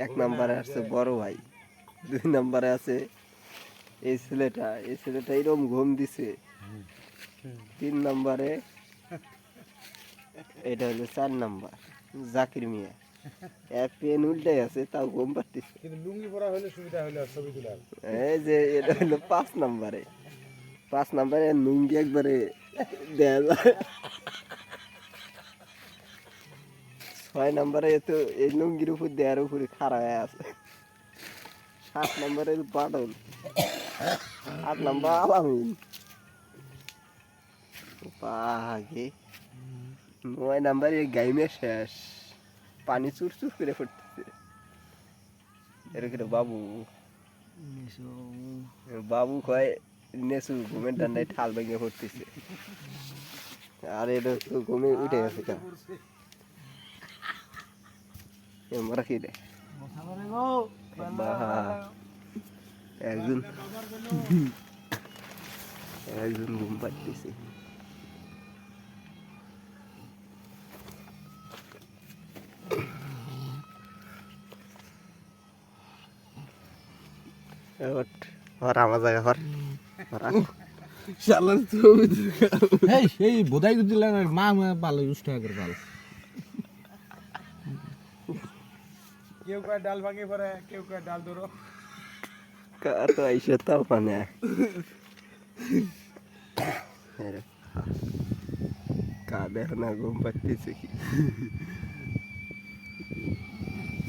এক নম্বরে আছে বড় ভাই, 2 নম্বরে আছে এই ছেলেটা এরকম ঘুম দিছে। 3 নম্বরে এটা হলো 4 নাম্বার জাকির মিয়া, পেন উল্টাই আছে তাও ঘুম পাচ্ছে। কিন্তু লুঙ্গি পরা হলে সুবিধা হলো ছবি তোলার। এই যে এটা হলো 5 নম্বরে, 5 নম্বরে লুঙ্গি একবারে দেয়া যায়। 6 নম্বরে তো এই লুঙ্গির উপর দেয়ার উপরে খাড়া হয়ে আছে। 7 নম্বরে বাদল, 8 নম্বর আলামিন, বাঘে 9 নম্বরে গাইমে শেষ, পানি চুর চুর করে ফুটতেছে। এরকম বাবু বাবু কয় নেসু ঘুমের ডান্ডায় ঠাল ভেঙে পড়তেছে, আর এটা তো ঘুমে উঠে গেছে। আমরা কি রে একজন একজন ঘুম পাচ্ছে। আমার জায়গা ঘর এই বোধাই দিলেন মা ভালো উষ্ঠ করে ভালো। কেউ কয় ডাল ভাঙে পড়ে, কেউ কয় ডাল ধরো। তো আইসে তাও মানে কাঁদে না ঘুম পাচ্ছে কি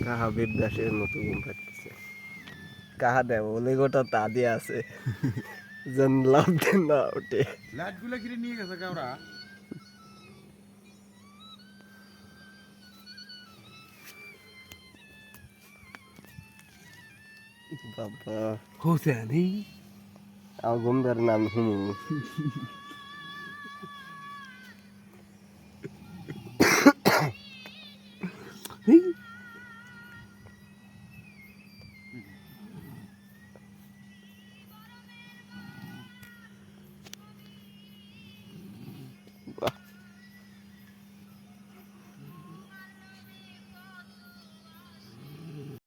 কাহা বেদাসের মতো ঘুম পাচ্ছে। কাহা দেব বলে গোটা তা দিয়ে আছে যেন লাভ দেন না ওঠে। লাইট গুলো কিনে নিয়ে গেছে কাউরা। বাবা হোসেন আমার ঘুম ধরে না আমি হুমু